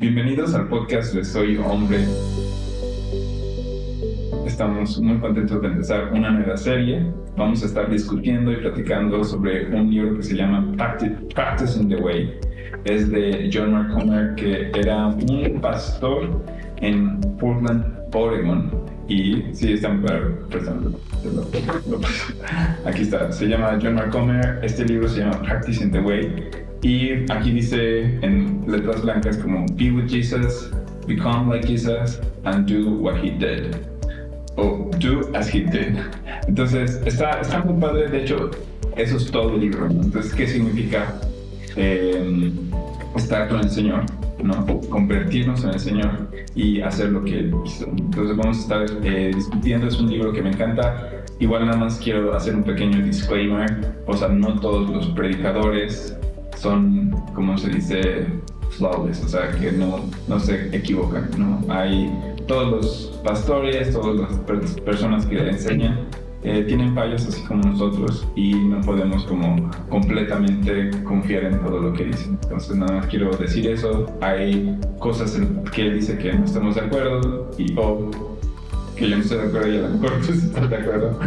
Bienvenidos al podcast de Soy Hombre. Estamos muy contentos de empezar una nueva serie. Vamos a estar discutiendo y platicando sobre un libro que se llama Practicing the Way. Es de John Mark Comer, que era un pastor en Portland, Oregon. Y sí, están prestando. Aquí está. Se llama John Mark Comer. Este libro se llama Practicing the Way. Y aquí dice en letras blancas como Be with Jesus, become like Jesus, and do what he did. O do as he did. Entonces, está muy padre. De hecho, eso es todo el libro, ¿no? Entonces, ¿qué significa estar con el Señor, ¿no? Convertirnos en el Señor y hacer lo que Él hizo? Entonces, vamos a estar discutiendo. Es un libro que me encanta. Igual nada más quiero hacer un pequeño disclaimer. O sea, no todos los predicadores son, como se dice, flawless, o sea, que no se equivocan, ¿no? Hay todos los pastores, todas las personas que enseñan tienen fallos así como nosotros y no podemos como completamente confiar en todo lo que dicen. Entonces nada más quiero decir eso. Hay cosas que él dice que no estamos de acuerdo o que yo no estoy de acuerdo y a lo mejor tú estás de acuerdo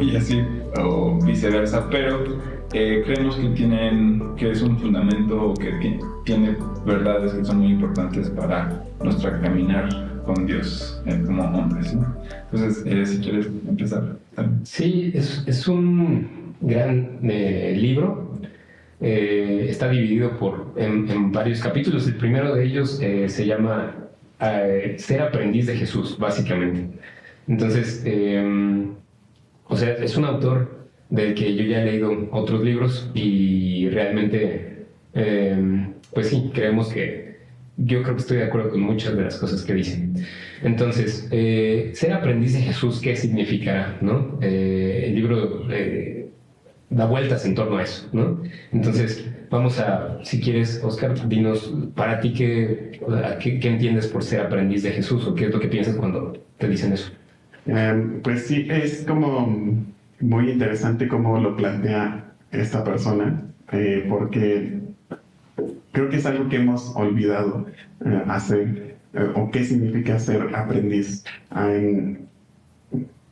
y así o viceversa, pero creemos que es un fundamento que tiene verdades que son muy importantes para nuestro caminar con Dios como hombres, ¿no? Entonces, si quieres empezar. Sí, es un gran libro. Está dividido en varios capítulos. El primero de ellos se llama Ser aprendiz de Jesús, básicamente. Entonces, es un autor del que yo ya he leído otros libros y realmente, pues sí, creemos que yo creo que estoy de acuerdo con muchas de las cosas que dicen. Entonces, ser aprendiz de Jesús, ¿qué significará, no? El libro da vueltas en torno a eso, ¿no? Entonces, vamos a, si quieres, Oscar, dinos para ti qué entiendes por ser aprendiz de Jesús o qué es lo que piensas cuando te dicen eso. Pues sí, es como muy interesante cómo lo plantea esta persona, porque creo que es algo que hemos olvidado hacer, o qué significa ser aprendiz.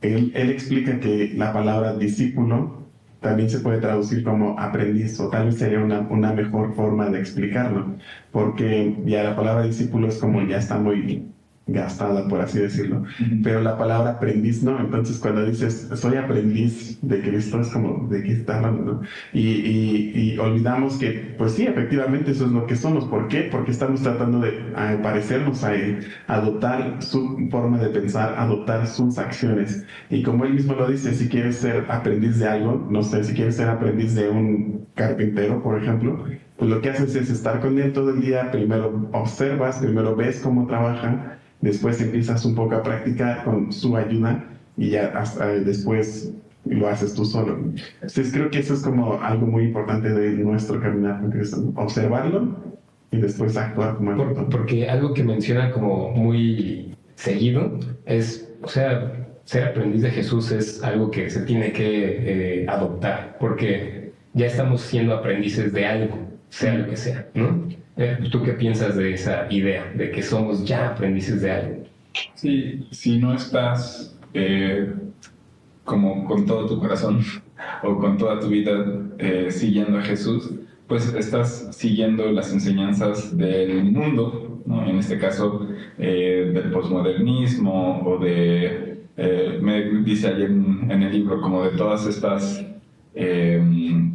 Él explica que la palabra discípulo también se puede traducir como aprendiz, o tal vez sería una mejor forma de explicarlo, porque ya la palabra discípulo es como ya está muy gastada, por así decirlo, pero la palabra aprendiz no. Entonces cuando dices soy aprendiz de Cristo, es como de qué está hablando, ¿no? Y olvidamos que pues sí, efectivamente eso es lo que somos. ¿Por qué? Porque estamos tratando de parecernos a Él, adoptar su forma de pensar, adoptar sus acciones. Y como Él mismo lo dice, si quieres ser aprendiz de algo, no sé, si quieres ser aprendiz de un carpintero, por ejemplo, pues lo que haces es estar con Él todo el día. Primero observas, primero ves cómo trabaja, después empiezas un poco a practicar con su ayuda y ya hasta después lo haces tú solo. Entonces creo que eso es como algo muy importante de nuestro caminar con Cristo, observarlo y después actuar como Él. Porque algo que menciona como muy seguido es, o sea, ser aprendiz de Jesús es algo que se tiene que adoptar, porque ya estamos siendo aprendices de algo, sea lo que sea, ¿no? ¿Tú qué piensas de esa idea, de que somos ya aprendices de algo? Sí, si no estás como con todo tu corazón o con toda tu vida siguiendo a Jesús, pues estás siguiendo las enseñanzas del mundo, ¿no? En este caso del posmodernismo o me dice ayer en el libro, como de todas estas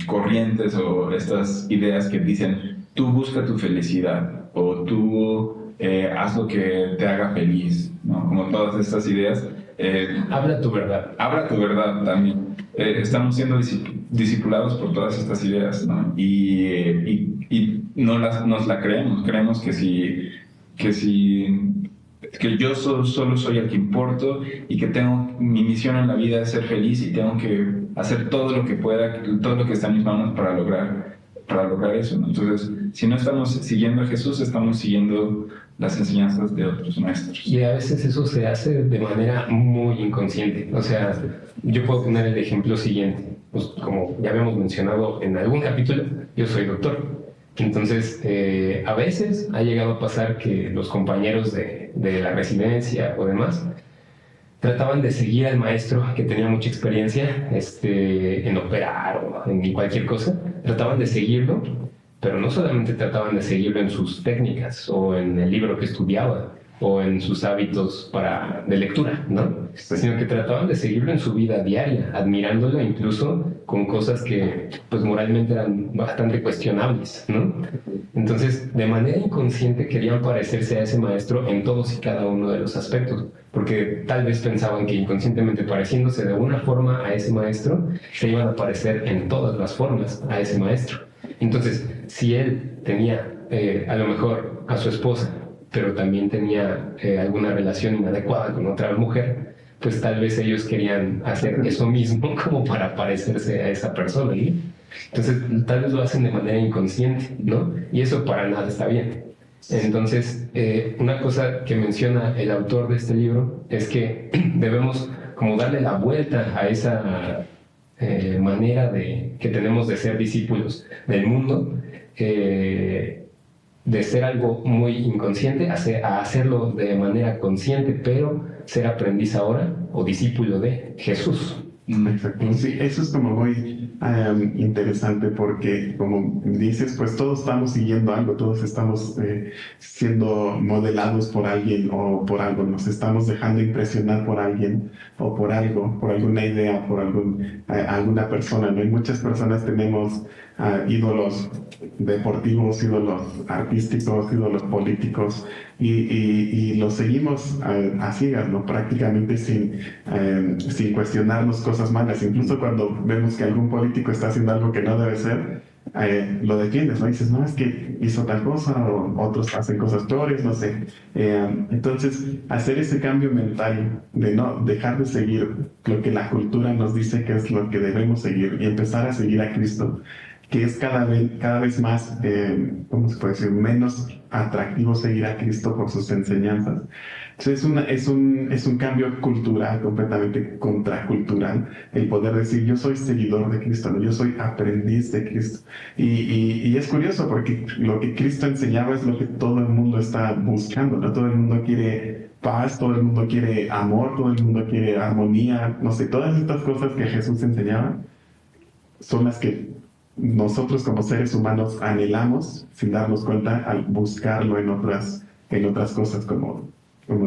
corrientes o estas ideas que dicen tú busca tu felicidad o tú haz lo que te haga feliz, ¿no? Como todas estas ideas. Habla tu verdad. Habla tu verdad también. Estamos siendo discipulados por todas estas ideas, ¿no? Y nos la creemos. Creemos que yo solo soy el que importo y que mi misión en la vida es ser feliz y tengo que hacer todo lo que pueda, todo lo que está en mis manos para lograr eso, ¿no? Entonces, si no estamos siguiendo a Jesús, estamos siguiendo las enseñanzas de otros maestros. Y a veces eso se hace de manera muy inconsciente. O sea, yo puedo poner el ejemplo siguiente. Pues, como ya habíamos mencionado en algún capítulo, yo soy doctor. Entonces, a veces ha llegado a pasar que los compañeros de la residencia o demás trataban de seguir al maestro que tenía mucha experiencia en operar o en cualquier cosa, trataban de seguirlo, pero no solamente trataban de seguirlo en sus técnicas o en el libro que estudiaba o en sus hábitos de lectura, ¿no? Sino que trataban de seguirlo en su vida diaria, admirándolo incluso con cosas que pues moralmente eran bastante cuestionables, ¿no? Entonces, de manera inconsciente querían parecerse a ese maestro en todos y cada uno de los aspectos, porque tal vez pensaban que inconscientemente pareciéndose de una forma a ese maestro, se iban a parecer en todas las formas a ese maestro. Entonces, si él tenía a lo mejor a su esposa, pero también tenía alguna relación inadecuada con otra mujer, pues tal vez ellos querían hacer eso mismo como para parecerse a esa persona, ¿no? Entonces, tal vez lo hacen de manera inconsciente, ¿no? Y eso para nada está bien. Entonces, una cosa que menciona el autor de este libro es que debemos como darle la vuelta a esa manera que tenemos de ser discípulos del mundo, de ser algo muy inconsciente a hacerlo de manera consciente, pero ser aprendiz ahora o discípulo de Jesús. Exacto. Sí, eso es como muy interesante porque, como dices, pues todos estamos siguiendo algo, todos estamos siendo modelados por alguien o por algo, nos estamos dejando impresionar por alguien o por algo, por alguna idea, por alguna persona, ¿no? Y muchas personas tenemos ídolos deportivos, ídolos artísticos, ídolos políticos y los seguimos a ciegas, ¿no? Prácticamente sin cuestionarnos cosas malas. Incluso cuando vemos que algún político está haciendo algo que no debe ser, lo defiendes, ¿no? Dices, no, es que hizo tal cosa, o otros hacen cosas peores, no sé. Entonces, hacer ese cambio mental de no dejar de seguir lo que la cultura nos dice que es lo que debemos seguir y empezar a seguir a Cristo, que es cada vez más, ¿cómo se puede decir?, menos atractivo seguir a Cristo por sus enseñanzas. Entonces es un cambio cultural, completamente contracultural, el poder decir, yo soy seguidor de Cristo, ¿no? Yo soy aprendiz de Cristo. Y es curioso porque lo que Cristo enseñaba es lo que todo el mundo está buscando, ¿no? Todo el mundo quiere paz, todo el mundo quiere amor, todo el mundo quiere armonía, no sé, todas estas cosas que Jesús enseñaba son las que nosotros como seres humanos anhelamos sin darnos cuenta al buscarlo en otras cosas como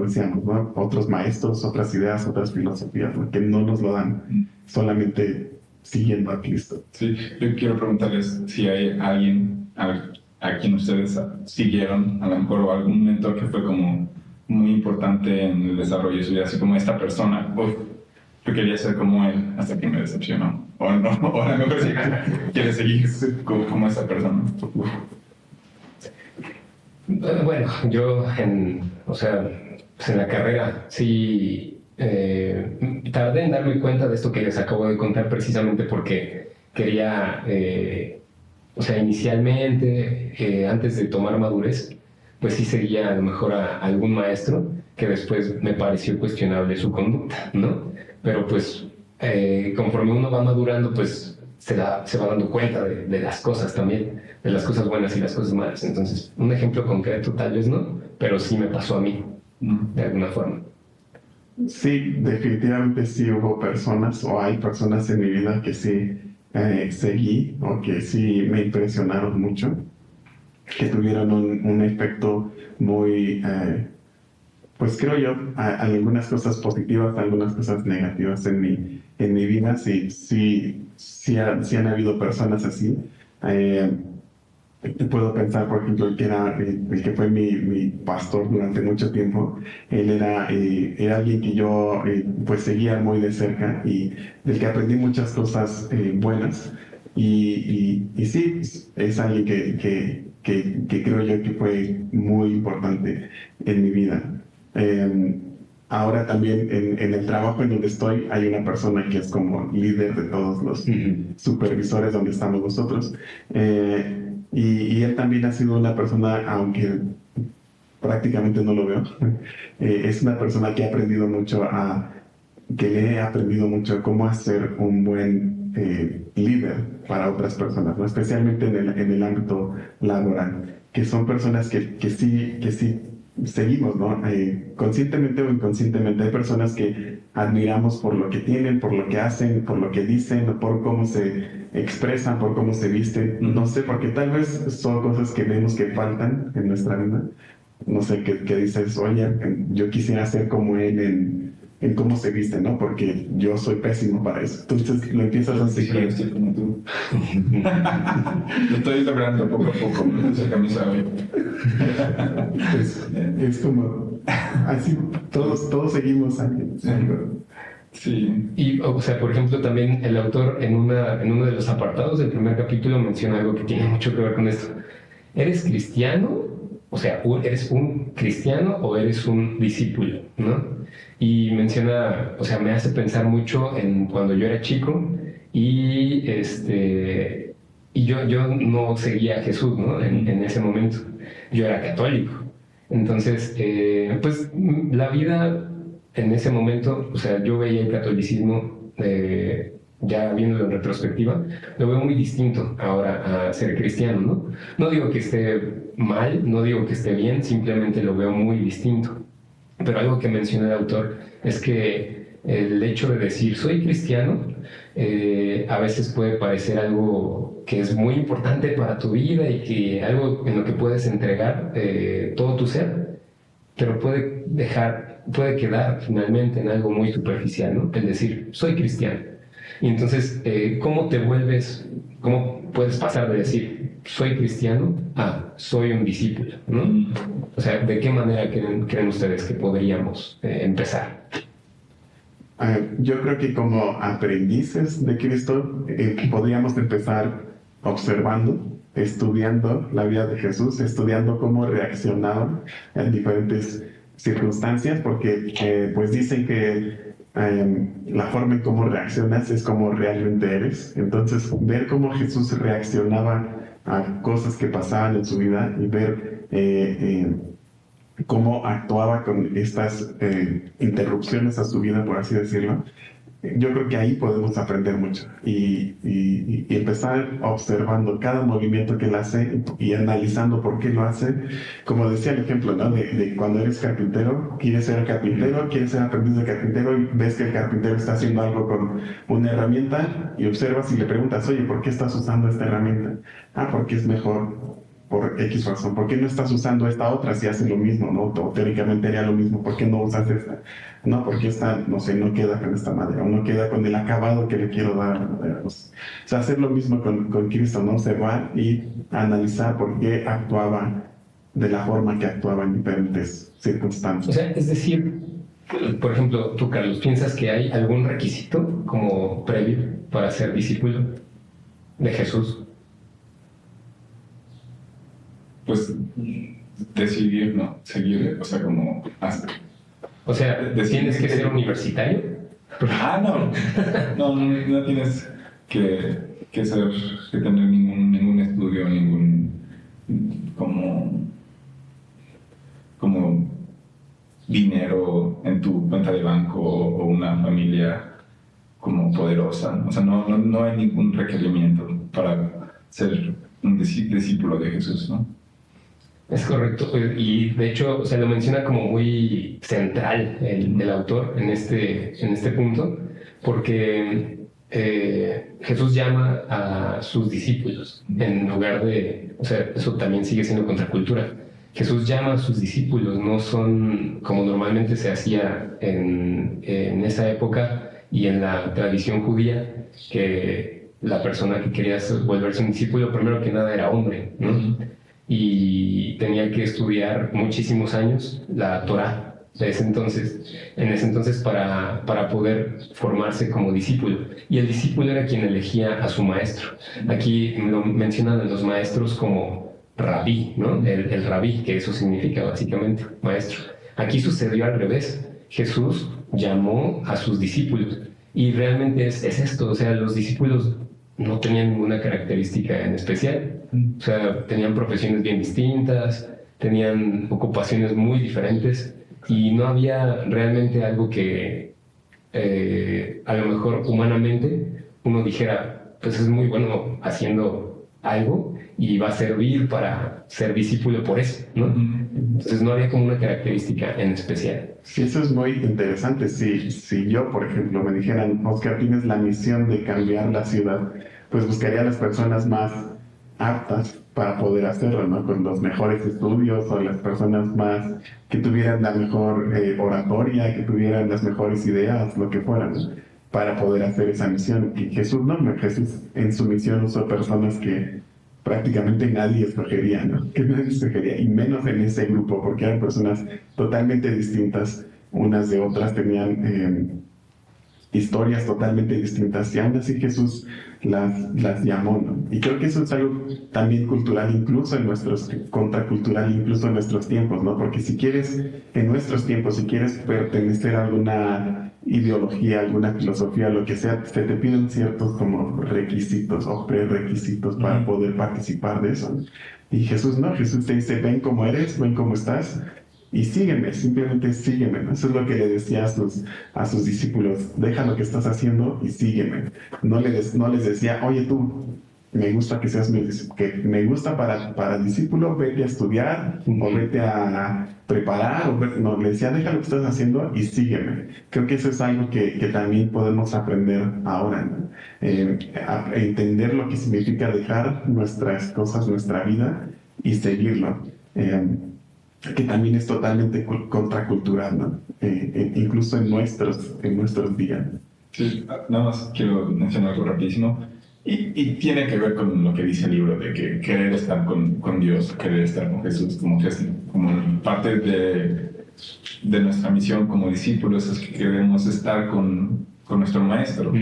decíamos, ¿no? Otros maestros, otras ideas, otras filosofías, ¿no? Que no nos lo dan, solamente siguiendo a Cristo. Sí, yo quiero preguntarles si hay alguien a quien ustedes siguieron, a lo mejor, o algún mentor que fue como muy importante en el desarrollo de su vida, así como esta persona. Yo quería ser como él hasta que me decepcionó. O no, o a lo mejor sí quiere seguir como esa persona. Bueno, yo en la carrera sí tardé en darme cuenta de esto que les acabo de contar precisamente porque quería, inicialmente, antes de tomar madurez, pues sí seguía a lo mejor a algún maestro que después me pareció cuestionable su conducta, ¿no? Pero pues conforme uno va madurando, pues se va dando cuenta de las cosas también, de las cosas buenas y las cosas malas. Entonces, un ejemplo concreto tal vez no, pero sí me pasó a mí, de alguna forma. Sí, definitivamente sí hubo personas, o hay personas en mi vida que sí seguí, o que sí me impresionaron mucho, que tuvieron un efecto muy... pues creo yo, algunas cosas positivas, algunas cosas negativas en mi vida, sí han habido personas así. Puedo pensar, por ejemplo, el que fue mi pastor durante mucho tiempo. Él era alguien que yo pues seguía muy de cerca y del que aprendí muchas cosas buenas. Y sí, es alguien que creo yo que fue muy importante en mi vida. Ahora también en el trabajo en donde estoy hay una persona que es como líder de todos los supervisores donde estamos nosotros, y él también ha sido una persona, aunque prácticamente no lo veo, es una persona que le he aprendido mucho cómo hacer un buen líder para otras personas, ¿no? Especialmente en el ámbito laboral, que son personas que sí seguimos, ¿no? Conscientemente o inconscientemente hay personas que admiramos por lo que tienen, por lo que hacen, por lo que dicen, por cómo se expresan, por cómo se visten, no sé, porque tal vez son cosas que vemos que faltan en nuestra vida. No sé, que dices, oye, yo quisiera ser como él en cómo se viste, ¿no? Porque yo soy pésimo para eso. Entonces lo empiezas a seguir. Estoy como tú. Lo estoy logrando poco a poco. Esa camisa hoy. Pues, es como, así, todos seguimos algo. Sí. Y, o sea, por ejemplo, también el autor en uno de los apartados del primer capítulo menciona algo que tiene mucho que ver con esto. ¿Eres cristiano? O sea, ¿eres un cristiano o eres un discípulo? ¿No? Y menciona, o sea, me hace pensar mucho en cuando yo era chico y yo no seguía a Jesús, ¿no? En ese momento. Yo era católico. Entonces, pues la vida en ese momento, o sea, yo veía el catolicismo, ya viéndolo en retrospectiva, lo veo muy distinto ahora a ser cristiano, ¿no? No digo que esté mal, no digo que esté bien, simplemente lo veo muy distinto. Pero algo que menciona el autor es que el hecho de decir soy cristiano a veces puede parecer algo que es muy importante para tu vida y que algo en lo que puedes entregar todo tu ser, pero puede quedar finalmente en algo muy superficial, ¿no? Es decir, soy cristiano. Y entonces, ¿cómo puedes pasar de decir soy cristiano a soy un discípulo, ¿no? O sea, ¿de qué manera creen ustedes que podríamos empezar? Yo creo que como aprendices de Cristo podríamos empezar observando, estudiando la vida de Jesús, estudiando cómo reaccionaba en diferentes circunstancias, porque pues dicen que la forma en cómo reaccionas es como realmente eres. Entonces, ver cómo Jesús reaccionaba a cosas que pasaban en su vida y ver cómo actuaba con estas interrupciones a su vida, por así decirlo. Yo creo que ahí podemos aprender mucho y empezar observando cada movimiento que él hace y analizando por qué lo hace. Como decía el ejemplo, ¿no? De cuando eres carpintero, quieres ser carpintero, quieres ser aprendiz de carpintero y ves que el carpintero está haciendo algo con una herramienta y observas y le preguntas, oye, ¿por qué estás usando esta herramienta? Ah, porque es mejor por X razón. ¿Por qué no estás usando esta otra si hace lo mismo, ¿no? O teóricamente haría lo mismo. ¿Por qué no usas esta? No, porque esta, no sé, no queda con esta madera, o no queda con el acabado que le quiero dar. O sea, hacer lo mismo con Cristo, ¿no? Observar y analizar por qué actuaba de la forma que actuaba en diferentes circunstancias. O sea, es decir, por ejemplo, tú, Carlos, ¿piensas que hay algún requisito como previo para ser discípulo de Jesús? Pues decidir, ¿no? Seguir, o sea, como hasta. O sea, ¿tienes que ser universitario? No tienes que tener ningún estudio, como dinero en tu cuenta de banco o una familia como poderosa. O sea, no hay ningún requerimiento para ser un discípulo de Jesús, ¿no? Es correcto, y de hecho se lo menciona como muy central el autor en este punto, porque Jesús llama a sus discípulos en lugar de, o sea, eso también sigue siendo contracultura. Jesús llama a sus discípulos, no son como normalmente se hacía en esa época y en la tradición judía, que la persona que quería volverse un discípulo, primero que nada era hombre, ¿no? Y tenía que estudiar muchísimos años la Torá de ese entonces, para poder formarse como discípulo. Y el discípulo era quien elegía a su maestro. Aquí lo mencionan a los maestros como rabí, ¿no? El rabí, que eso significa básicamente maestro. Aquí sucedió al revés. Jesús llamó a sus discípulos. Y realmente es esto, o sea, los discípulos no tenían ninguna característica en especial. O sea, tenían profesiones bien distintas, tenían ocupaciones muy diferentes y no había realmente algo que a lo mejor humanamente uno dijera, pues es muy bueno haciendo algo y va a servir para ser discípulo por eso, ¿no? Entonces no había como una característica en especial. Sí, eso es muy interesante. Si yo, por ejemplo, me dijeran, Oscar, tienes la misión de cambiar la ciudad, pues buscaría a las personas más aptas para poder hacerlo, ¿no? Con los mejores estudios o las personas más que tuvieran la mejor oratoria, que tuvieran las mejores ideas, lo que fuera, ¿no? Para poder hacer esa misión. Y Jesús no, Jesús en su misión usó personas que prácticamente nadie escogería, ¿no? Que nadie escogería, y menos en ese grupo, porque eran personas totalmente distintas unas de otras, tenían historias totalmente distintas, y aún así Jesús las llamó, ¿no? Y creo que eso es algo también cultural, incluso en nuestros, contracultural, incluso en nuestros tiempos, ¿no? Porque si quieres, en nuestros tiempos, si quieres pertenecer a alguna ideología, alguna filosofía, lo que sea, se te piden ciertos como requisitos o prerequisitos para poder participar de eso, ¿no? Y Jesús no, Jesús te dice, ven como eres, ven como estás, y sígueme, simplemente sígueme, ¿no? Eso es lo que le decía a sus discípulos, deja lo que estás haciendo y sígueme. No les decía, oye tú, me gusta que seas me gusta para discípulo, vete a estudiar o vete a preparar, no, le decía, deja lo que estás haciendo y sígueme. Creo que eso es algo que también podemos aprender ahora, ¿no? A entender lo que significa dejar nuestras cosas, nuestra vida y seguirlo. Que también es totalmente contracultural, ¿no? Incluso en nuestros días. Sí, nada más quiero mencionar algo rapidísimo. Y tiene que ver con lo que dice el libro, de que querer estar con Dios, querer estar con Jesús, como parte de nuestra misión como discípulos, es que queremos estar con nuestro maestro.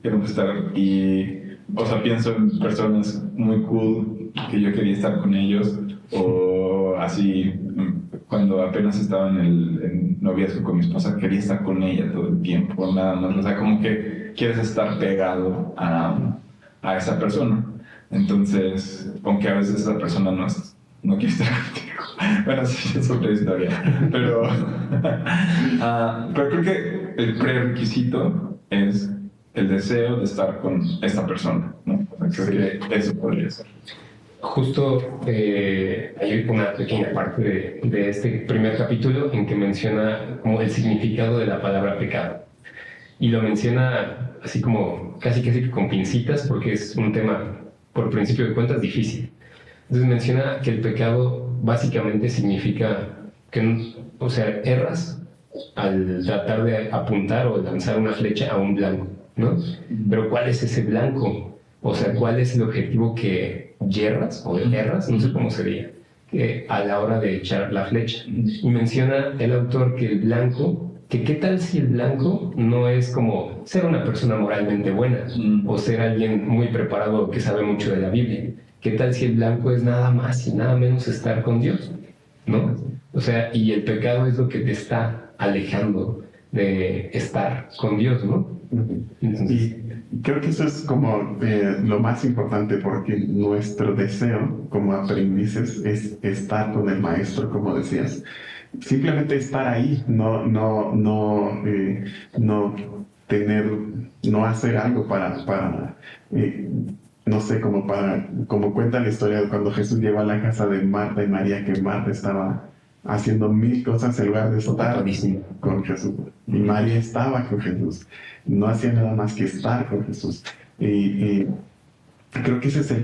Queremos estar, o sea, pienso en personas muy cool, que yo quería estar con ellos, o así, cuando apenas estaba en noviazgo con mi esposa, quería estar con ella todo el tiempo, nada más. O sea, como que quieres estar pegado a esa persona. Entonces, aunque a veces esa persona no quiere estar contigo. Bueno, sí, es otra historia. Pero creo que el prerequisito es el deseo de estar con esta persona, ¿no? O sea, creo que eso podría ser. Justo hay una pequeña parte de este primer capítulo en que menciona como el significado de la palabra pecado. Y lo menciona así como casi con pincitas, porque es un tema, por principio de cuentas, difícil. Entonces menciona que el pecado básicamente significa que, o sea, erras al tratar de apuntar o lanzar una flecha a un blanco, ¿no? Pero ¿cuál es ese blanco? O sea, ¿cuál es el objetivo que yerras o erras? No sé cómo sería, a la hora de echar la flecha. Y menciona el autor que el blanco, que qué tal si el blanco no es como ser una persona moralmente buena o ser alguien muy preparado que sabe mucho de la Biblia. ¿Qué tal si el blanco es nada más y nada menos estar con Dios? ¿No? O sea, y el pecado es lo que te está alejando de estar con Dios, ¿no? Y creo que eso es como lo más importante, porque nuestro deseo como aprendices es estar con el maestro, como decías. Simplemente estar ahí, no hacer algo para no sé, como cuenta la historia de cuando Jesús llegó a la casa de Marta y María, que Marta estaba haciendo 1000 cosas en lugar de estar con Jesús. Y María estaba con Jesús. No hacía nada más que estar con Jesús. Y creo que ese es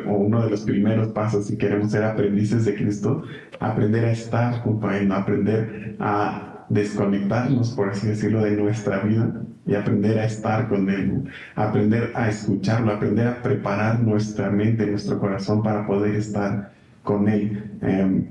uno de los primeros pasos si queremos ser aprendices de Cristo, aprender a estar junto a Él, ¿no? Aprender a desconectarnos, por así decirlo, de nuestra vida y aprender a estar con Él, aprender a escucharlo, aprender a preparar nuestra mente, nuestro corazón para poder estar con Él.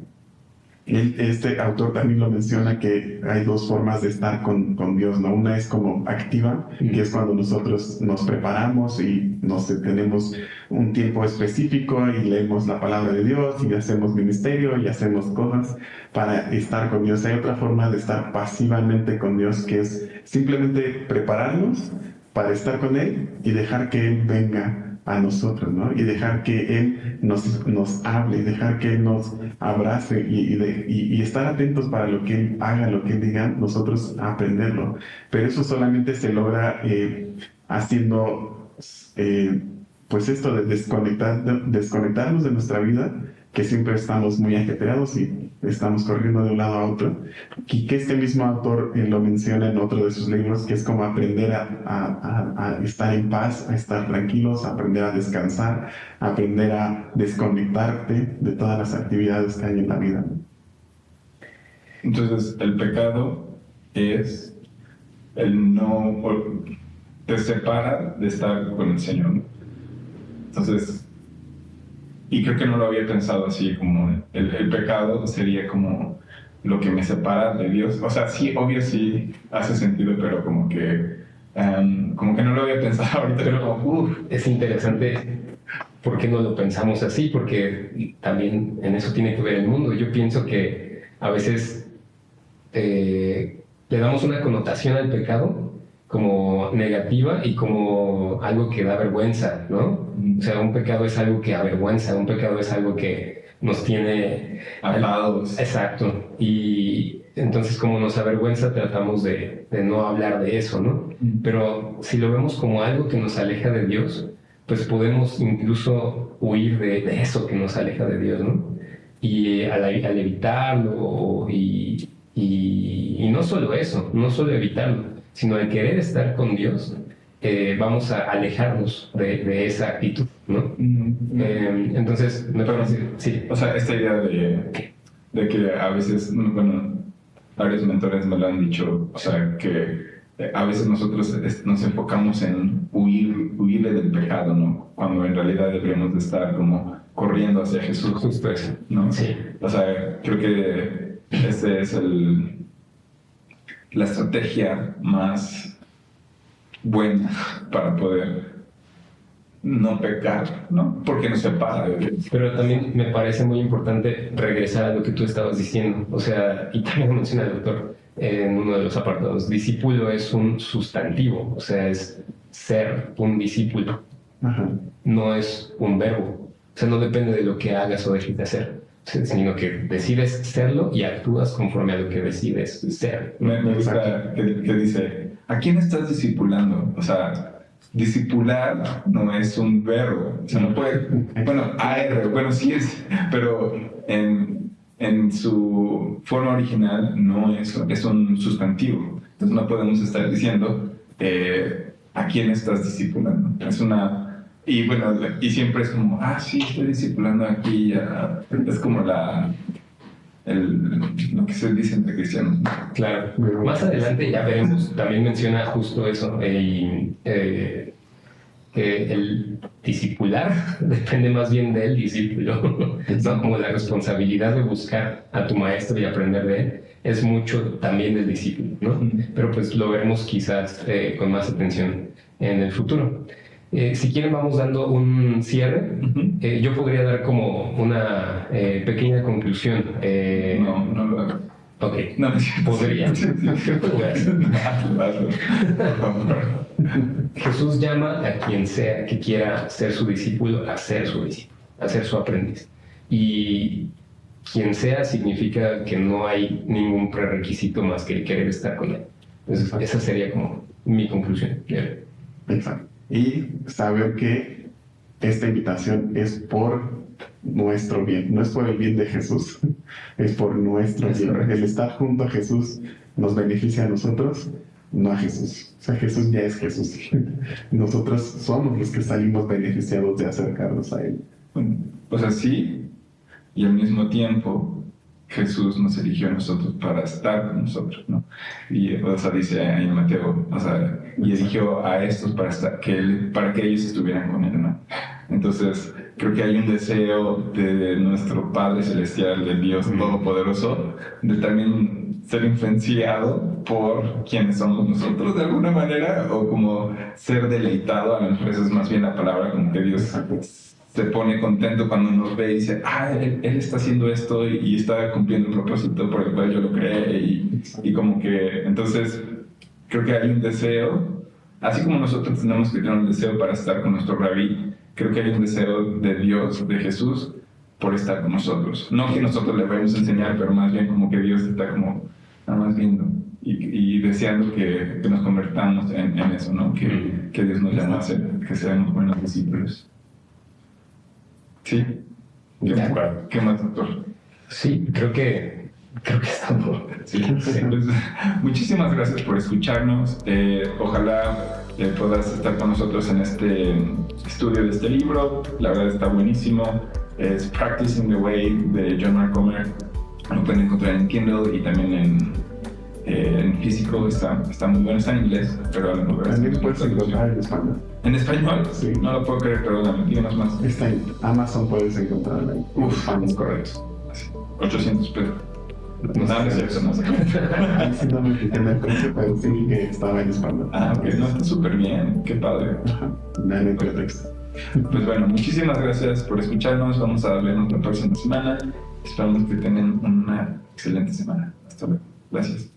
Este autor también lo menciona, que hay dos formas de estar con Dios, ¿no? Una es como activa, que es cuando nosotros nos preparamos y tenemos un tiempo específico y leemos la palabra de Dios y hacemos ministerio y hacemos cosas para estar con Dios. Hay otra forma de estar pasivamente con Dios, que es simplemente prepararnos para estar con Él y dejar que Él venga a nosotros, ¿no? Y dejar que Él nos hable, y dejar que Él nos abrace y estar atentos para lo que Él haga, lo que Él diga, nosotros aprenderlo. Pero eso solamente se logra haciendo pues esto de desconectarnos de nuestra vida, que siempre estamos muy ajetreados y estamos corriendo de un lado a otro, y que este mismo autor lo menciona en otro de sus libros, que es como aprender a estar en paz, a estar tranquilos, a aprender a descansar, a aprender a desconectarte de todas las actividades que hay en la vida. Entonces, el pecado es te separa de estar con el Señor, ¿no? Entonces, y creo que no lo había pensado así, como el pecado sería como lo que me separa de Dios. O sea, sí, obvio sí hace sentido, pero como que no lo había pensado ahorita. Pero es interesante por qué no lo pensamos así, porque también en eso tiene que ver el mundo. Yo pienso que a veces le damos una connotación al pecado como negativa y como algo que da vergüenza, ¿no? O sea, un pecado es algo que avergüenza, un pecado es algo que nos tiene atados. Exacto. Y entonces, como nos avergüenza, tratamos de no hablar de eso, ¿no? Pero si lo vemos como algo que nos aleja de Dios, pues podemos incluso huir de eso que nos aleja de Dios, ¿no? Y al evitarlo, y no solo eso, no solo evitarlo, sino al querer estar con Dios, vamos a alejarnos de esa actitud, ¿no? Entonces, me parece, sí. O sea, esta idea de que a veces, bueno, varios mentores me lo han dicho, o sea, que a veces nosotros nos enfocamos en huirle del pecado, ¿no? Cuando en realidad deberíamos de estar como corriendo hacia Jesús. Justo eso, ¿no? Sí. O sea, creo que este es la estrategia más buena para poder no pecar, ¿no? Porque nos separa de Dios. Pero también me parece muy importante regresar a lo que tú estabas diciendo. O sea, y también lo menciona el doctor en uno de los apartados. Discípulo es un sustantivo, o sea, es ser un discípulo. Ajá. No es un verbo. O sea, no depende de lo que hagas o dejes de hacer, sino que decides serlo y actúas conforme a lo que decides ser. Me gusta que dice, ¿a quién estás discipulando? O sea, discipular no es un verbo. O sea, no puede... Bueno, sí es, pero en su forma original no es un sustantivo. Entonces no podemos estar diciendo ¿a quién estás discipulando? Es una... Y bueno, y siempre es como, sí, estoy discipulando aquí. Es como lo que se dice entre cristianos. Claro. Más adelante ya veremos, también menciona justo eso, que el discipular depende más bien del discípulo, ¿no? Como la responsabilidad de buscar a tu maestro y aprender de él es mucho también del discípulo, ¿no? Pero pues lo veremos quizás con más atención en el futuro. Si quieren vamos dando un cierre. Yo podría dar como una pequeña conclusión. No lo hago. Ok, No, podría. Jesús llama a quien sea que quiera ser su discípulo a ser su discípulo, a ser su aprendiz. Y quien sea significa que no hay ningún prerequisito más que el querer estar con él. Entonces, esa sería como mi conclusión. Exacto. Y saber que esta invitación es por nuestro bien, no es por el bien de Jesús, es por nuestro bien. El estar junto a Jesús nos beneficia a nosotros, no a Jesús. O sea, Jesús ya es Jesús. Nosotros somos los que salimos beneficiados de acercarnos a Él. O sea, sí, y al mismo tiempo Jesús nos eligió a nosotros para estar con nosotros, ¿no? Y, o sea, dice ahí en Mateo, o sea, y eligió a estos para que ellos estuvieran con Él, ¿no? Entonces, creo que hay un deseo de nuestro Padre Celestial, del Dios Todopoderoso, de también ser influenciado por quienes somos nosotros de alguna manera, o como ser deleitado, a lo mejor esa es más bien la palabra, como que Dios se pone contento cuando nos ve y dice, él está haciendo esto y está cumpliendo el propósito por el cual yo lo creé, y como que, entonces, creo que hay un deseo, así como nosotros tenemos que tener un deseo para estar con nuestro rabí, creo que hay un deseo de Dios, de Jesús, por estar con nosotros. No que nosotros le vayamos a enseñar, pero más bien como que Dios está como nada más viendo y deseando que nos convertamos en eso, ¿no? Que Dios nos llama a ser, que seamos buenos discípulos. ¿Sí? De acuerdo. ¿Qué más, doctor? Sí, creo que es todo. Sí. Pues, muchísimas gracias por escucharnos. Ojalá puedas estar con nosotros en este estudio de este libro. La verdad está buenísimo. Es Practicing the Way de John Mark Comer. Lo pueden encontrar en Kindle y también en físico. Está muy bueno. Está en inglés, pero a lo mejor También puedes encontrar en español. ¿En español? Sí. No lo puedo creer, perdóname. Díganos más. Está en Amazon, puedes encontrarla en español. Es correcto. 800 pesos. No sabes eso, no sé. Ahí sí no me fijé en el precio, pero sí que estaba en español. Ah, ok, no, está súper bien. Qué padre. Ajá, no en el pretexto. Pues bueno, muchísimas gracias por escucharnos. Vamos a vernos la próxima semana. Esperamos que tengan una excelente semana. Hasta luego. Gracias.